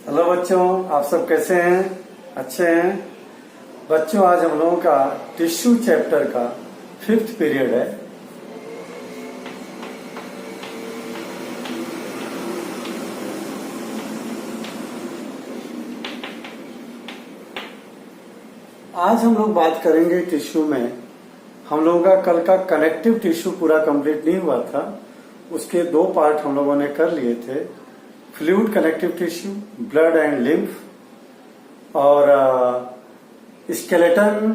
Hello बच्चों, आप सब कैसे हैं? अच्छे हैं बच्चों। आज हम लोगों का टिश्यू चैप्टर का 5th पीरियड है। आज हम लोग बात करेंगे टिश्यू में। हम लोगों का कल का कनेक्टिव टिश्यू पूरा कंप्लीट नहीं हुआ था, उसके 2 पार्ट हम लोगों ने कर लिए थे। Fluid connective tissue, blood and lymph, और स्केलेटन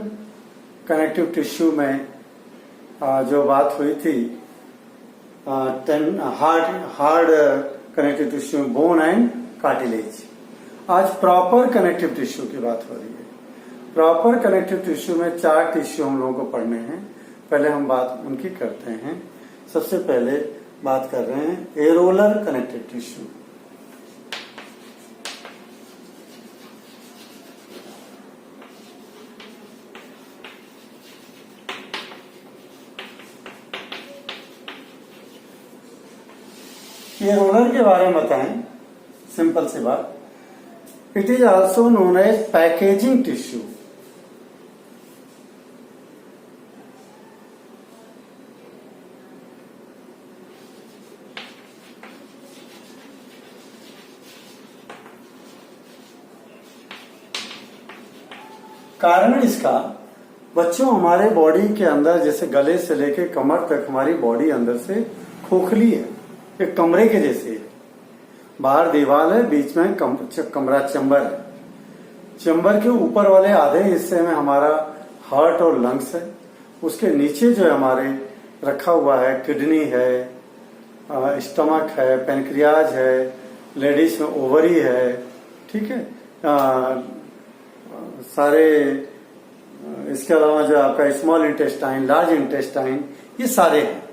कनेक्टिव टिश्यू में जो बात हुई थी, हार्ड कनेक्टिव टिश्यू में बोन एंड कार्टिलेज। आज प्रॉपर कनेक्टिव टिश्यू की बात हो रही है। प्रॉपर कनेक्टिव टिश्यू में 4 टिश्यू हम लोगों को पढ़ने हैं। पहले हम बात उनकी करते हैं। सबसे पहले बात कर रहे हैं एरोलर कनेक्टिव टिश्यू। एरोलर के बारे में बताएं, सिंपल सी बात। It is also known as packaging tissue. कारण इसका, बच्चों हमारे बॉडी के अंदर जैसे गले से लेके कमर तक हमारी बॉडी अंदर से खोखली है, एक कमरे के जैसे है। बाहर दीवार है, बीच में कमरा चैम्बर है। चैम्बर के ऊपर वाले आधे हिस्से में हमारा हार्ट और लंग्स है। उसके नीचे जो है हमारे रखा हुआ है किडनी है, स्टमक है, पेनक्रियाज है, लेडीज में ओवरी है, ठीक है। सारे इसके अलावा जो आपका स्मॉल इंटेस्टाइन, लार्ज इंटेस्टाइन, ये सारे हैं।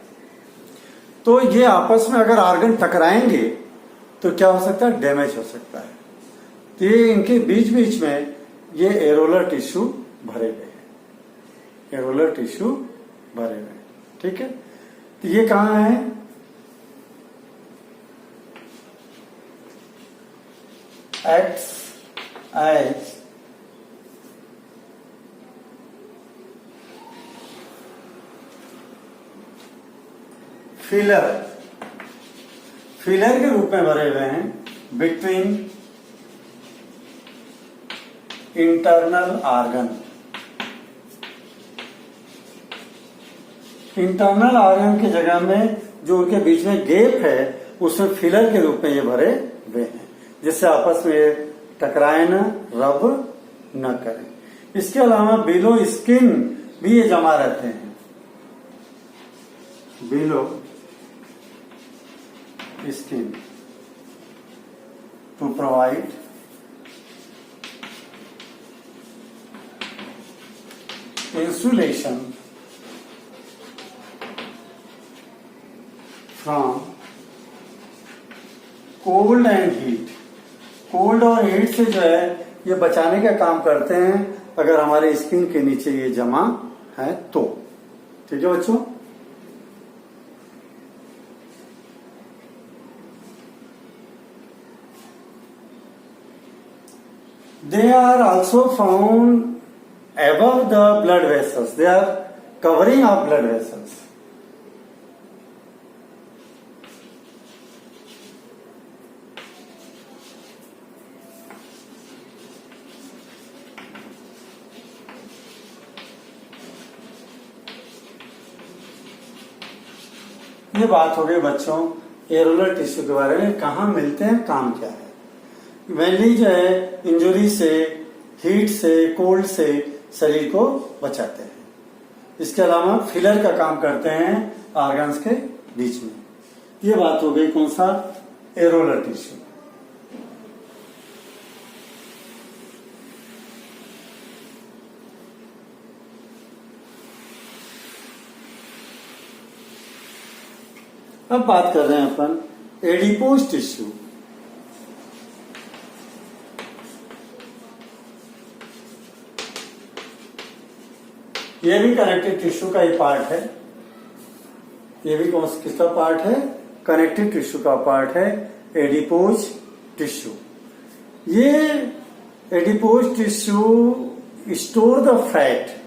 तो ये आपस में अगर ऑर्गन टकराएंगे तो क्या हो सकता है? डैमेज हो सकता है। तो ये इनके बीच बीच में ये एरोलर टिश्यू भरे हुए हैं। एरोलर टिश्यू भरे हुए हैं, ठीक है। तो ये कहाँ है? एक्ट्स एज फिलर के रूप में भरे हुए हैं between internal organ. Internal organ की जगह में जो उनके बीच में गैप है, उसमें फिलर के रूप में ये भरे हुए हैं, जिससे आपस में टकराए न, रब न करें। इसके अलावा बिलो स्किन भी ये जमा रहते हैं। Below skin to provide insulation from cold and heat। Cold और हीट से जो है ये बचाने का काम करते हैं, अगर हमारे स्किन के नीचे ये जमा है तो। ठीक है बच्चों। They are also found above the blood vessels. They are covering of blood vessels. ये बात हो गई बच्चों एरोलर टिश्यू के बारे में। कहाँ मिलते हैं, काम क्या है। मेनली जो है इंजुरी से, हीट से, कोल्ड से शरीर को बचाते हैं। इसके अलावा फिलर का काम करते हैं ऑर्गन्स के बीच में। ये बात हो गई कौन सा? Areolar tissue. अब बात कर रहे हैं अपन एडिपोज टिश्यू। ये भी कनेक्टिव टिश्यू का ही पार्ट है। ये भी किसका पार्ट है? कनेक्टिव टिश्यू का पार्ट है एडिपोज टिश्यू। ये adipose tissue store the fat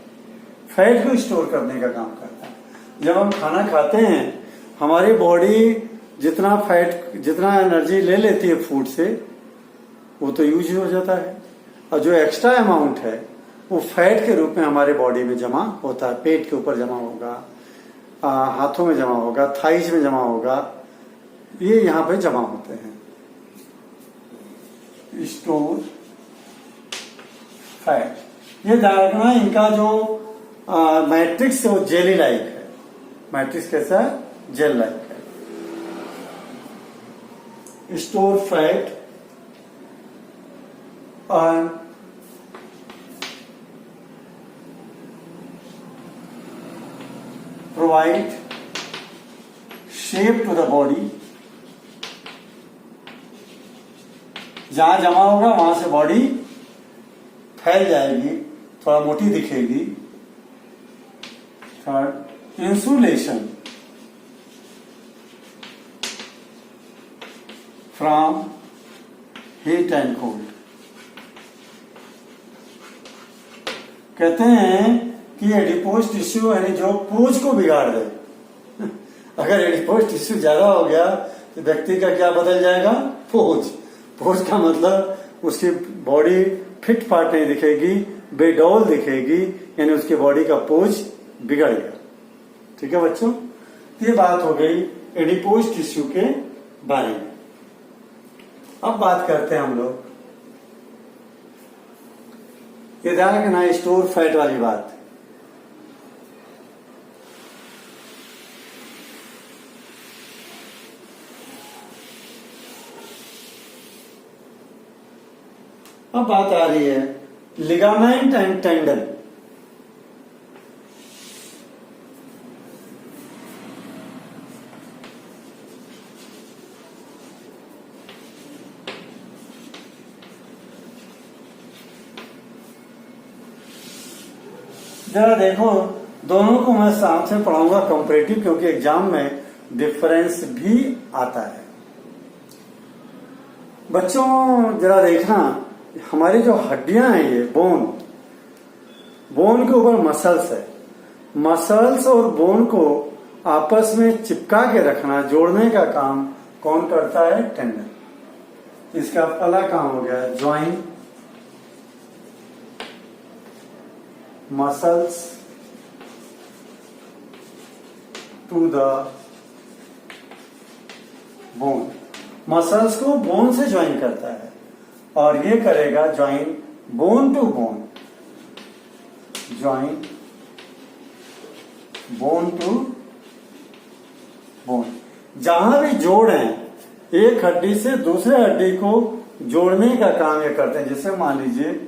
को स्टोर करने का काम करता है। जब हम खाना खाते हैं हमारी बॉडी जितना एनर्जी ले लेती है फूड से वो तो यूज हो जाता है, और जो एक्स्ट्रा अमाउंट है वो फैट के रूप में हमारे बॉडी में जमा होता है। पेट के ऊपर जमा होगा, हाथों में जमा होगा, थाइज में जमा होगा, ये यहाँ पे जमा होते हैं। स्टोर फैट, ये ध्यान रखना इनका जो मैट्रिक्स है वो जेली लाइक है। मैट्रिक्स कैसा है? जेल लाइक है। स्टोर फैट और provide shape to the body. जहां जमा होगा वहां से बॉडी फैल जाएगी, थोड़ा मोटी दिखेगी। Third, insulation from heat and cold. कहते हैं कि एडिपोज टिश्यू यानी जो पोज को बिगाड़ दे। अगर एडिपोज टिश्यू ज्यादा हो गया तो व्यक्ति का क्या बदल जाएगा? पोज। पोज का मतलब उसकी बॉडी फिट फाट नहीं दिखेगी, बेडौल दिखेगी, यानी उसकी बॉडी का पोज बिगड़ गया। ठीक है बच्चों, ये बात हो गई एडिपोज टिश्यू के बारे में। अब बात करते हैं हम लोग, ये ध्यान रखना स्टोर फैट वाली बात। अब बात आ रही है लिगामेंट एंड टेंडन। जरा देखो, दोनों को मैं साथ में पढ़ाऊंगा कंपैरेटिव, क्योंकि एग्जाम में डिफरेंस भी आता है। बच्चों जरा देखना, हमारी जो हड्डियां हैं ये बोन के ऊपर मसल्स है। मसल्स और बोन को आपस में चिपका के रखना, जोड़ने का काम कौन करता है? टेंडन। इसका पहला काम हो गया join muscles to the bone. Muscles को बोन से ज्वाइन करता है, और ये करेगा join bone to bone, join bone to bone. जहां भी जोड़ है एक हड्डी से दूसरे हड्डी को जोड़ने का काम ये करते हैं। जैसे मान लीजिए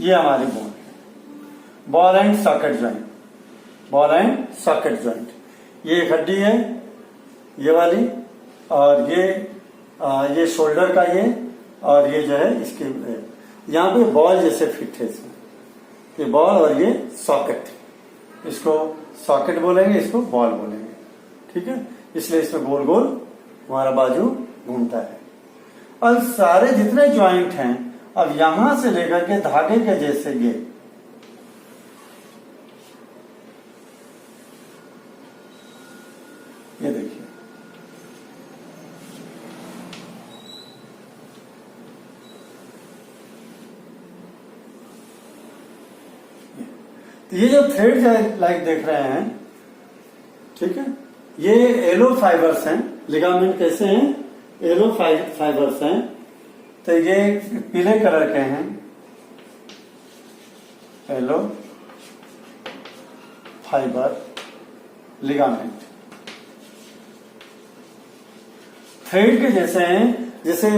ये हमारी बोन है, ball and socket joint. Ball and socket joint, ये एक हड्डी है ये वाली, और ये शोल्डर का ये, और ये जो है इसके यहाँ पे बॉल जैसे फिट है इसमें, ये बॉल और ये सॉकेट। इसको सॉकेट बोलेंगे, इसको बॉल बोलेंगे। ठीक है, इसलिए इसमें गोल गोल हमारा बाजू घूमता है। और सारे जितने ज्वाइंट हैं अब यहां से लेकर के धागे के जैसे ये देखिए, ये जो थ्रेड लाइक देख रहे हैं, ठीक है, ये एलो फाइबर्स हैं। लिगामेंट कैसे हैं? एलो फाइबर्स हैं। तो ये पीले कलर के हैं, एलो फाइबर लिगामेंट। थ्रेड के जैसे हैं, जैसे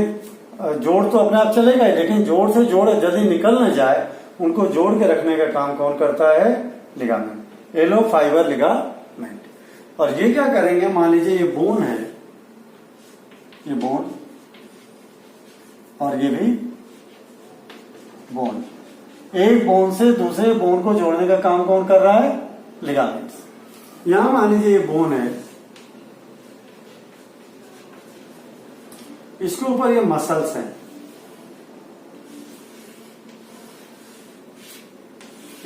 जोड़ तो अपने आप चलेगा ही, लेकिन जोड़ से जोड़ जल्दी निकल न जाए, उनको जोड़ के रखने का काम कौन करता है? Ligament, yellow fibre ligament. और ये क्या करेंगे, मान लीजिए ये बोन है, ये बोन, और ये भी बोन। एक बोन से दूसरे बोन को जोड़ने का काम कौन कर रहा है? लिगामेंट्स। यहां मान लीजिए ये बोन है, इसके ऊपर ये मसल्स हैं,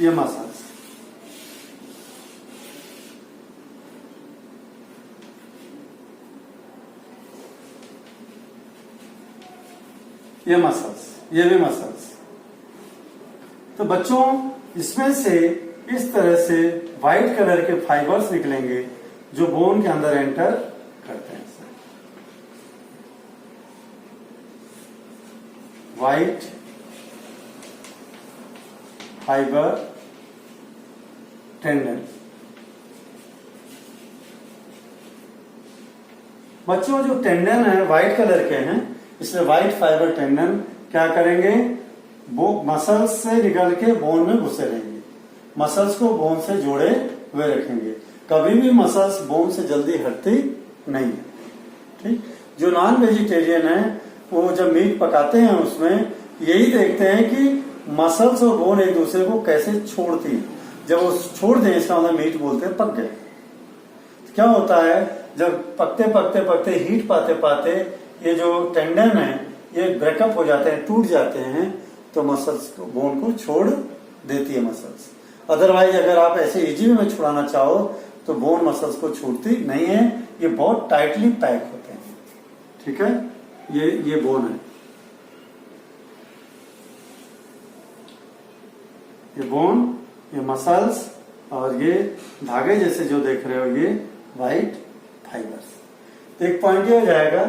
ये मसल्स, ये मसल्स, ये भी मसल्स। तो बच्चों इसमें से इस तरह से व्हाइट कलर के फाइबर्स निकलेंगे जो बोन के अंदर एंटर करते हैं। White fibre tendon. बच्चों जो टेंडन है व्हाइट कलर के हैं, इसलिए व्हाइट फाइबर टेंडन क्या करेंगे? वो मसल्स से निकल के बोन में घुसे रहेंगे, मसल्स को बोन से जोड़े हुए रखेंगे। कभी भी मसल्स बोन से जल्दी हटती नहीं है। ठीक, जो नॉन वेजिटेरियन है वो जब मीट पकाते हैं उसमें यही देखते हैं कि मसल्स और बोन एक दूसरे को कैसे छोड़ती है। जब वो छोड़ दें इसका मतलब मीट बोलते हैं पक गए। क्या होता है, जब पकते पकते पकते हीट पाते पाते ये जो टेंडन है ये ब्रेकअप हो जाते हैं, टूट जाते हैं, तो मसल्स को, बोन को छोड़ देती है मसल्स। अदरवाइज अगर आप ऐसे इजी में छुड़ाना चाहो तो बोन मसल्स को छूटती नहीं है, ये बहुत टाइटली पैक होते हैं। ठीक है, ये बोन है, ये बोन, ये मसल्स और ये धागे जैसे जो देख रहे हो ये व्हाइट फाइबर्स। तो एक पॉइंट ये हो जाएगा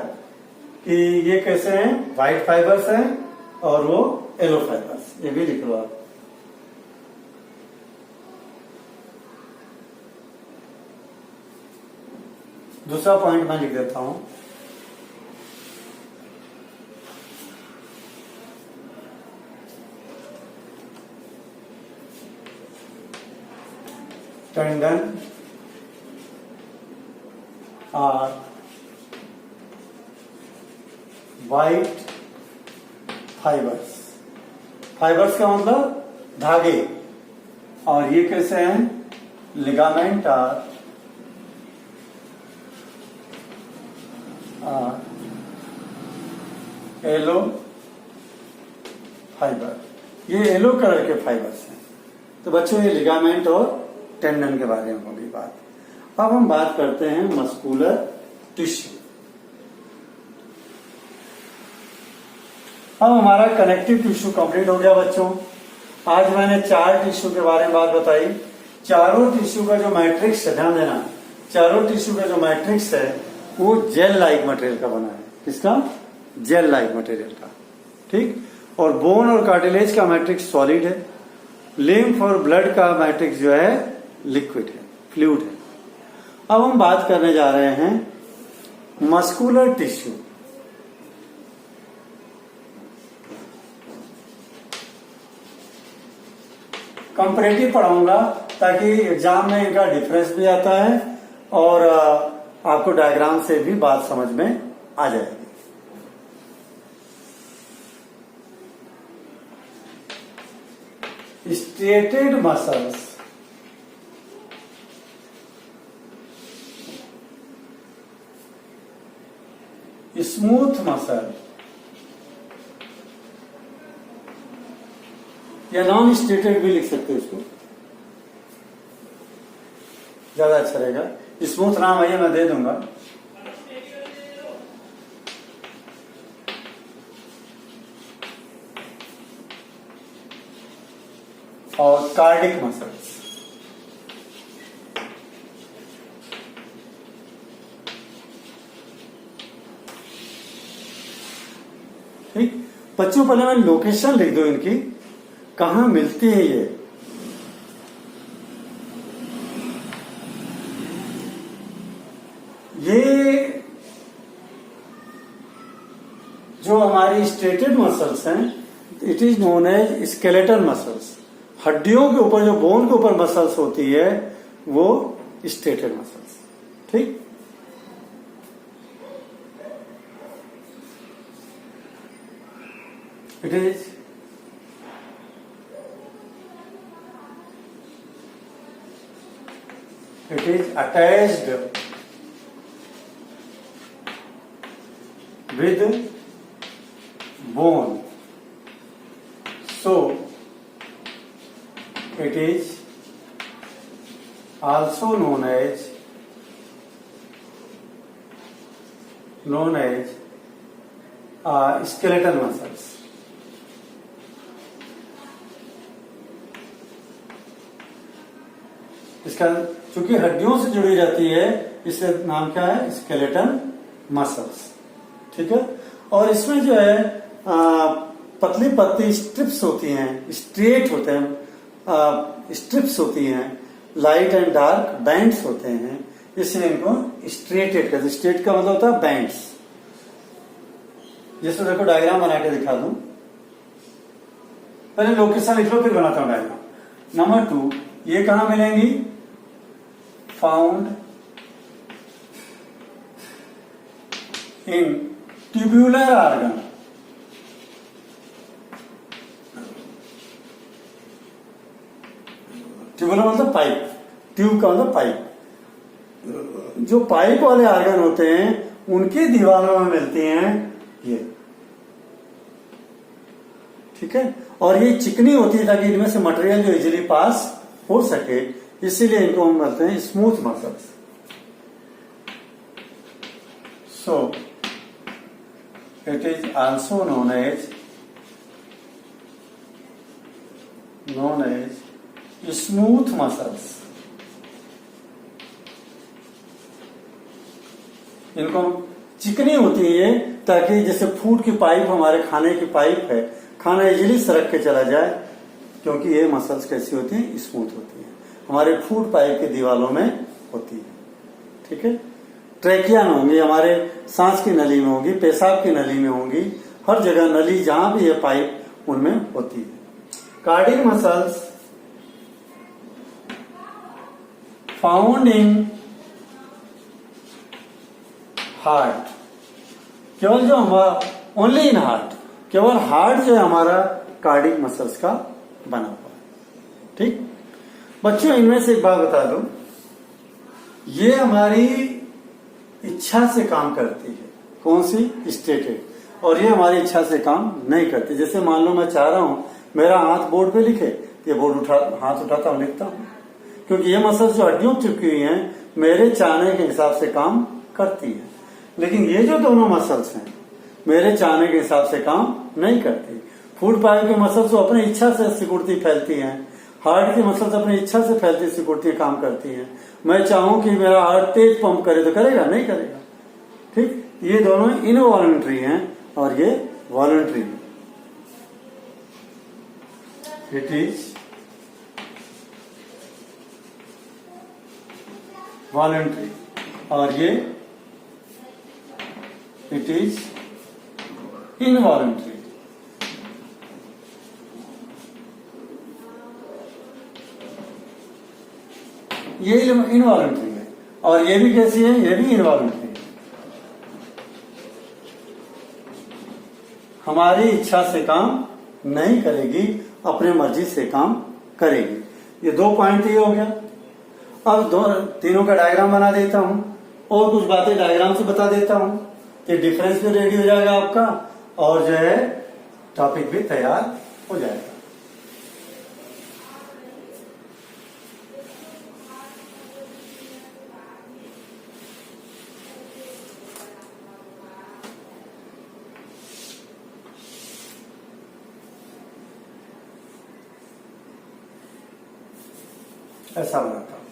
कि ये कैसे हैं? व्हाइट फाइबर्स हैं और वो येलो फाइबर्स। ये भी लिख लो आप। दूसरा पॉइंट मैं लिख देता हूं, tendon are white fibres. Fibres का मतलब धागे, और ये कैसे हैं? Ligament are yellow fibre. ये येलो कलर के फाइबर्स हैं। तो बच्चों ये लिगामेंट और टेंडन के बारे में होगी बात। अब हम बात करते हैं मस्कुलर टिश्यू। अब हमारा कनेक्टिव टिश्यू कंप्लीट हो गया बच्चों। आज मैंने 4 टिश्यू के बारे में बात बताई। चारों टिश्यू का जो मैट्रिक्स है, ध्यान देना, चारों टिश्यू का जो मैट्रिक्स है वो जेल लाइक मटेरियल का बना है। किसका? जेल लाइक मटेरियल का। ठीक, और बोन और कार्टिलेज का मैट्रिक्स सॉलिड है। लिम्फ और ब्लड का मैट्रिक्स जो है लिक्विड है, फ्लूइड है। अब हम बात करने जा रहे हैं मस्कुलर टिश्यू। कंपैरेटिव पढ़ाऊंगा ताकि एग्जाम में इनका डिफरेंस भी आता है और आपको डायग्राम से भी बात समझ में आ जाएगी। स्ट्रेटेड मसल्स, स्मूथ मसल या नॉन स्ट्रेटेड भी लिख सकते हो, इसको ज्यादा अच्छा रहेगा। स्मूथ नाम है, मैं दे दूंगा। और कार्डिक मसल्स, ठीक। बच्चों पहले मैं लोकेशन लिख दो इनकी, कहां मिलती है ये जो हमारी स्ट्रेटेड मसल्स हैं, it is known as skeletal muscles. हड्डियों के ऊपर, जो बोन के ऊपर मसल्स होती है वो स्ट्रेटेड मसल्स। ठीक, It is attached with bone, so it is also known as skeletal muscles. इसका चूंकि हड्डियों से जुड़ी रहती है इसलिए नाम क्या है, स्केलेटन मसल्स। ठीक है, और इसमें जो है पतली पतली स्ट्रिप्स होती हैं, स्ट्रेट होते हैं, स्ट्रिप्स होती हैं, लाइट एंड डार्क बैंड्स होते हैं, इसलिए इनको स्ट्रेटेड कहते हैं। स्ट्रेट का मतलब होता है बैंड्स। जैसे देखो डायग्राम बना के दिखा दूं, पहले लोकेशन लिख लो फिर बनाता हूं डायग्राम। नंबर 2, ये कहां मिलेंगी, found in tubular organ. Tubular मतलब पाइप, ट्यूब का मतलब पाइप। जो पाइप वाले ऑर्गन होते हैं उनकी दीवारों में मिलती हैं ये। ठीक है, और ये चिकनी होती है ताकि इनमें से मटेरियल जो इजीली पास हो सके, इसीलिए इनको हम बोलते हैं smooth muscles. So it is also known as smooth muscles. इनको चिकनी होती है ताकि जैसे फूड की पाइप, हमारे खाने की पाइप है, खाना इजीली सरक के चला जाए, क्योंकि ये मसल्स कैसी होती हैं, स्मूथ होती हैं, हमारे फूड पाइप की दीवारों में होती है। ठीक है, ट्रैकिया में होंगी, हमारे सांस की नली में होंगी, पेशाब की नली में होंगी, हर जगह नली जहां भी है पाइप उनमें होती है। Cardiac muscles found in heart, केवल जो हमारा ओनली इन हार्ट, केवल हार्ट जो है हमारा कार्डियक मसल्स का बना हुआ है। ठीक बच्चों, इनमें से एक बात बता दूं, ये हमारी इच्छा से काम करती है। कौन सी, स्टेटेड, और ये हमारी इच्छा से काम नहीं करती। जैसे मान लो मैं चाह रहा हूं मेरा हाथ बोर्ड पे लिखे, ये बोर्ड हाथ उठाता हूं, लिखता हूं, क्योंकि ये मसल्स जो हड्डियों चिपकी हुई हैं मेरे चाहने के हिसाब से काम करती है। लेकिन ये जो दोनों मसल्स हैं मेरे चाहने के हिसाब से काम नहीं करती। फूड पाइप के मसल्स तो अपनी इच्छा से सिकुड़ती फैलती हैं, हार्ट की मसल्स अपनी इच्छा से फैलती सिकुड़ती काम करती हैं। मैं चाहूं कि मेरा हार्ट तेज पंप करे तो करेगा, नहीं करेगा। ठीक, ये दोनों इनवॉलंटरी हैं और ये वॉलंटरी। इट इज वॉलंटरी और ये इट इज इनवॉलंटरी। ये इनवॉलंटरी है और ये भी कैसी है, ये भी इनवॉलंटरी है। हमारी इच्छा से काम नहीं करेगी, अपने मर्जी से काम करेगी। ये 2 पॉइंट ये हो गया। अब तीनों का डायग्राम बना देता हूं और कुछ बातें डायग्राम से बता देता हूं, ये डिफरेंस भी रेडी हो जाएगा आपका और जो है टॉपिक भी तैयार हो जाएगा। ऐसा बनाता हूं।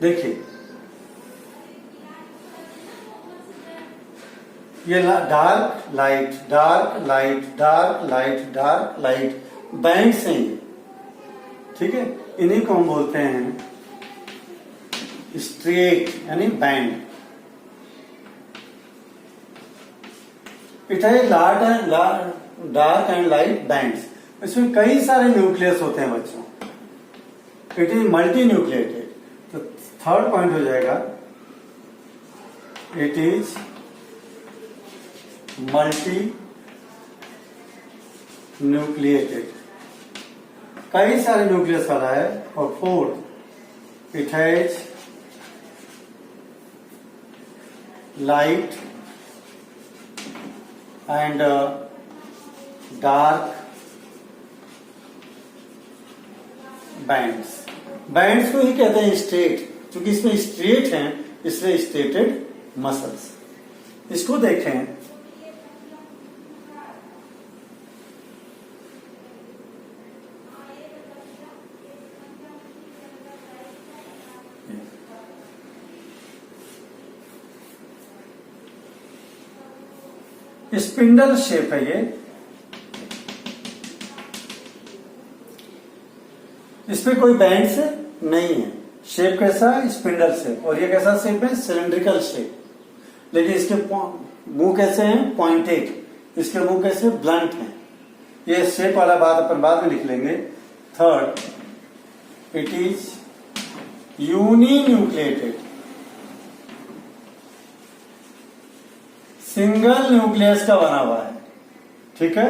देखिए ये dark light dark light dark light dark light bands हैं ये। ठीक है, इन्हीं को हम बोलते हैं स्ट्रेट यानी बैंड। इट है डार्क एंड लाइट बैंड्स। इसमें कई सारे न्यूक्लियस होते हैं बच्चों, इट इज मल्टी न्यूक्लिएटेड। तो थर्ड पॉइंट हो जाएगा इट इज मल्टी न्यूक्लिएटेड, कई सारे न्यूक्लियस वाला है। और fourth it has light and dark bands. Bands को ही कहते हैं स्ट्रेट, क्योंकि इसमें स्ट्रेट हैं इसलिए स्ट्रेटेड मसल्स। इसको देखें, स्पिंडल शेप है ये, इसमें कोई बैंड्स नहीं है। शेप कैसा है? Spindle shape. और ये कैसा शेप है? Cylindrical shape. लेकिन इसके मुंह कैसे हैं? पॉइंटेड। इसके मुंह कैसे? ब्लंट हैं। ये शेप वाला बात अपन बाद में लिख लेंगे। Third it is uninucleated, single nucleus का बना हुआ है, ठीक है।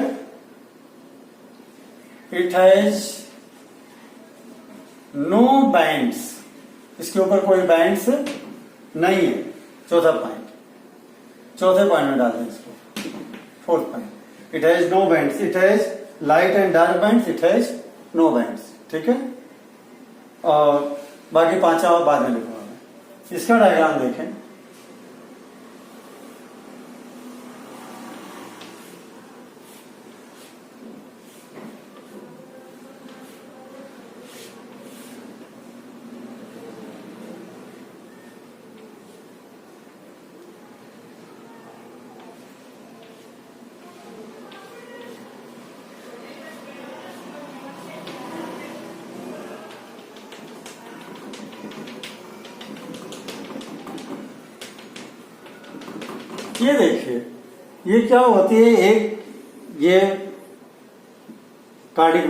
इट हैज नो बैंड्स, इसके ऊपर कोई बैंड्स नहीं है। चौथा पॉइंट, चौथे पॉइंट में डाल दें इसको। Fourth point it has no bands, it has light and dark bands, it has no bands, ठीक है। और बाकी पांचवा बाद में लिखूंगा। इसका डायग्राम देखें। ये देखिए, ये क्या होती है? एक ये कार्डिक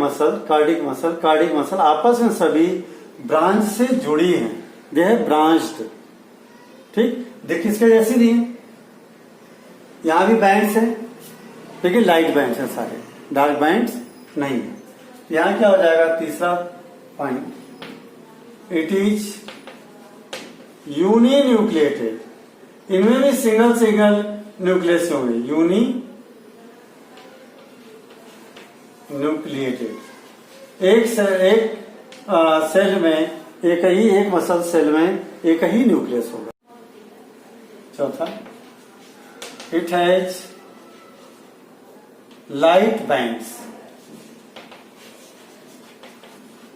मसल आपस में सभी ब्रांच से जुड़ी हैं। दे है ब्रांच्ड, ठीक। देखिए इसके जैसी नहीं है, यहां भी बैंड्स है लेकिन लाइट बैंड्स है सारे, डार्क बैंड्स नहीं है। यहां क्या हो जाएगा? तीसरा पॉइंट इट इज यूनिन्यूक्लिएटेड, इनमें भी सिंगल सिंगल न्यूक्लियस होंगे, यूनी न्यूक्लिएटेड। एक सेल में एक मसल सेल में एक ही न्यूक्लियस होगा। चौथा इट हैज लाइट बैंड्स,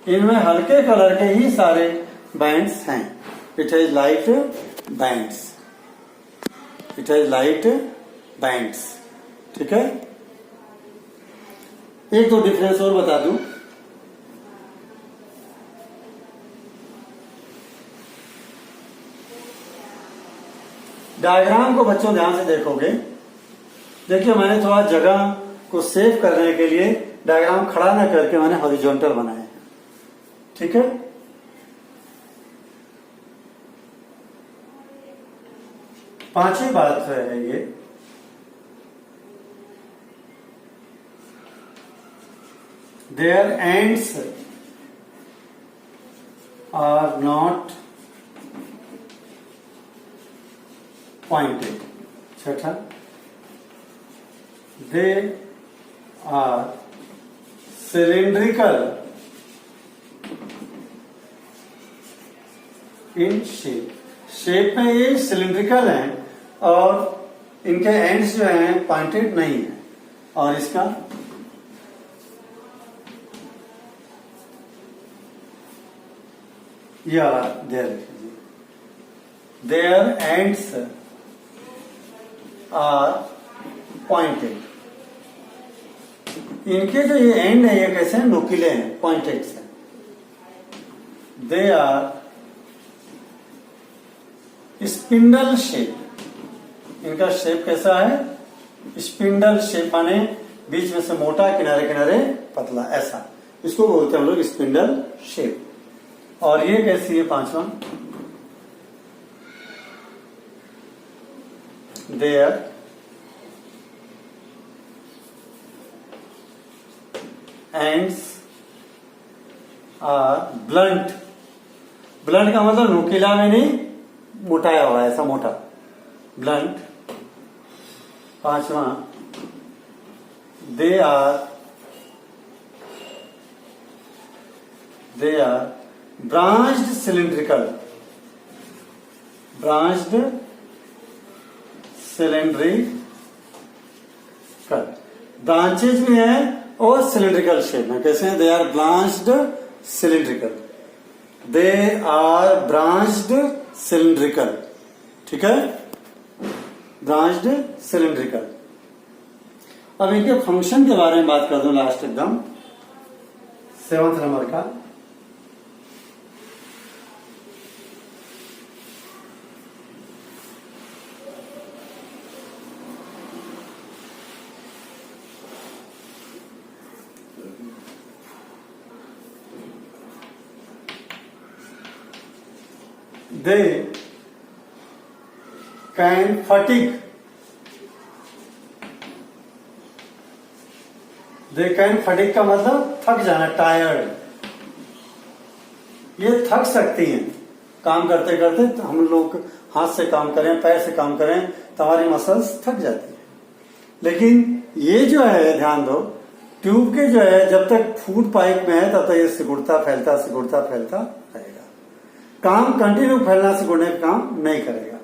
इनमें हल्के कलर के ही सारे बैंड्स हैं। It has light bands, it has light bands, ठीक है। एक तो डिफरेंस और बता दूं, डायग्राम को बच्चों ध्यान से देखोगे। देखिए मैंने थोड़ा जगह को सेव करने के लिए डायग्राम खड़ा न करके मैंने हॉरिजॉन्टल बनाया है, ठीक है। पांचवी बात है ये, their ends are not pointed. छठा they are cylindrical in shape, shape में ये सिलिंड्रिकल हैं और इनके एंड्स जो हैं पॉइंटेड नहीं है। और इसका या देयर एंड्स आर पॉइंटेड, इनके जो ये एंड है ये कैसे हैं? नुकीले हैं, पॉइंटेड हैं। दे आर स्पिंडल शेप, इनका शेप कैसा है? स्पिंडल शेप, माने बीच में से मोटा, किनारे किनारे पतला, ऐसा इसको बोलते हैं हम लोग स्पिंडल शेप। और ये कैसी है 5वां, their ends are blunt. Blunt का मतलब नुकीला में नहीं, मोटाया हुआ, ऐसा मोटा, ब्लंट। 5वां, they are branched cylindrical. Branched cylindrical, branches भी हैं और सिलिंड्रिकल शेप में। कैसे हैं? They are branched cylindrical, they are branched cylindrical, ठीक है, ब्रांच्ड सिलिंड्रिकल। अब इनके फंक्शन के बारे में बात कर दूं लास्ट एकदम, 7th नंबर का। They can fatigue. They can fatigue का मतलब थक जाना, टायर्ड। ये थक सकती हैं काम करते करते। तो हम लोग हाथ से काम करें, पैर से काम करें तो हमारी मसल्स थक जाती है। लेकिन ये जो है, ध्यान दो, ट्यूब के जो है जब तक फूड पाइप में है तब तक ये सिकुड़ता फैलता रहेगा। काम कंटिन्यू फैलना सिकुड़ने का काम नहीं करेगा।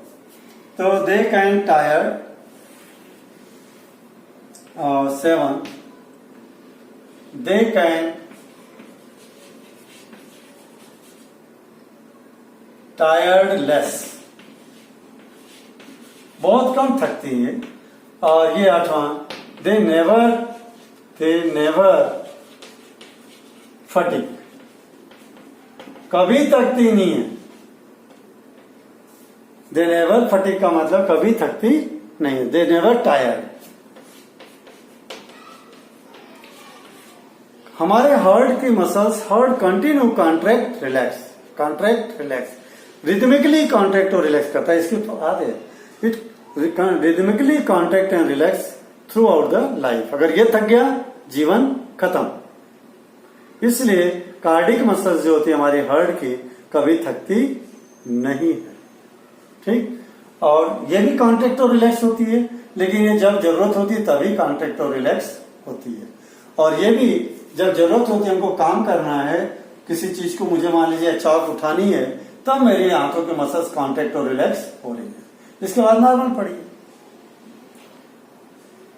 तो they can tyre 7, they can tired less, बहुत कम थकती है। और ये 8वां, दे नेवर फटिग, कभी थकती नहीं है। दे नेवर फटिग का मतलब कभी थकती नहीं है, दे नेवर टायर्ड। हमारे हार्ट की muscles, heart continue contract relax, rhythmically contract और रिलैक्स करता है। इसकी बात है, it rhythmically contract and relax through out the life. अगर ये थक गया, जीवन खत्म। इसलिए कार्डिक मसल्स जो होती है हमारे हार्ट की, कभी थकती नहीं है, ठीक। और ये भी कॉन्ट्रैक्ट और रिलैक्स होती है, लेकिन ये जब जरूरत होती है तभी कॉन्ट्रैक्ट और रिलैक्स होती है। और ये भी जब जरूरत होती है, हमको काम करना है, किसी चीज को, मुझे मान लीजिए चौक उठानी है, तब मेरी आंखों के मसल्स कॉन्ट्रैक्ट और रिलैक्स हो रही है। इसके बाद नॉर्मल पड़िए।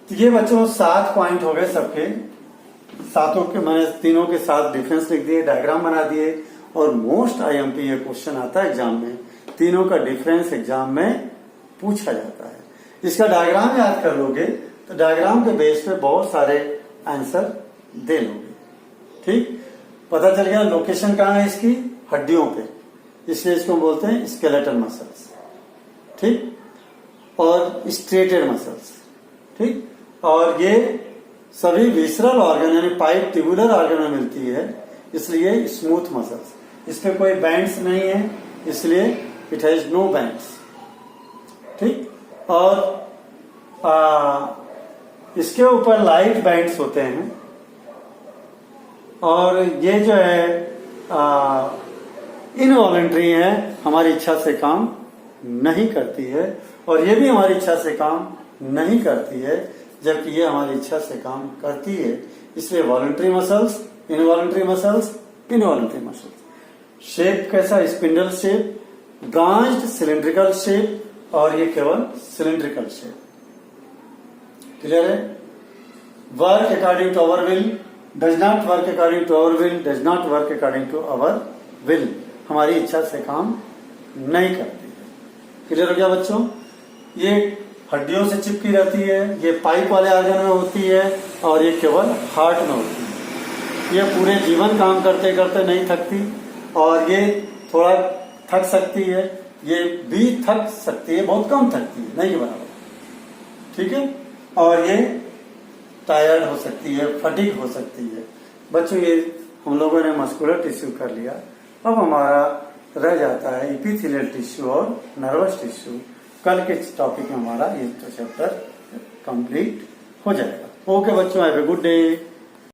तो ये बच्चों 7 पॉइंट हो गए सबके। सातों के मैंने तीनों के साथ डिफरेंस लिख दिए, डायग्राम बना दिए। और मोस्ट आईएमपी ये क्वेश्चन आता है एग्जाम में, तीनों का डिफरेंस एग्जाम में पूछा जाता है। इसका डायग्राम याद कर लोगे तो डायग्राम के बेस पे बहुत सारे आंसर दे लोगे, ठीक। पता चल गया लोकेशन कहाँ है इसकी, हड्डियों पे, इसलिए इसको बोलते हैं स्केलेटल मसल्स, ठीक, और स्ट्रेटेड मसल्स, ठीक। और ये सभी विसरल ऑर्गन यानी पाइप ट्यूबुलर ऑर्गन में मिलती है, इसलिए स्मूथ मसल्स। इस पे कोई बैंड्स नहीं है, इसलिए इट हैज नो बैंड्स, ठीक। और इसके ऊपर लाइट बैंड्स होते हैं। और ये जो है इनवॉलंटरी है, हमारी इच्छा से काम नहीं करती है। और ये भी हमारी इच्छा से काम नहीं करती है, जबकि ये हमारी इच्छा से काम करती है। इसलिए voluntary muscles, involuntary muscles, involuntary muscles. Shape कैसा, spindle shape, branched cylindrical shape, और ये केवल सिलिंड्रिकल शेप। क्लियर है? Work according to our will, does not work according to our will, does not work according to our will, हमारी इच्छा से काम नहीं करती है। क्लियर हो गया बच्चों? ये हड्डियों से चिपकी रहती है, ये पाइप वाले ऑर्गन में होती है, और ये केवल हार्ट में होती है। ये पूरे जीवन काम करते करते नहीं थकती, और ये थोड़ा थक सकती है, ये भी थक सकती है, बहुत कम थकती है, नहीं के बराबर, ठीक है। और ये टायर्ड हो सकती है, फटीग हो सकती है। बच्चों ये हम लोगों ने मस्कुलर टिश्यू कर लिया। अब हमारा रह जाता है एपिथेलियल टिश्यू और नर्वस टिश्यू। कल के टॉपिक में हमारा ये चैप्टर कंप्लीट हो जाएगा। ओके बच्चों, हैव ए गुड डे।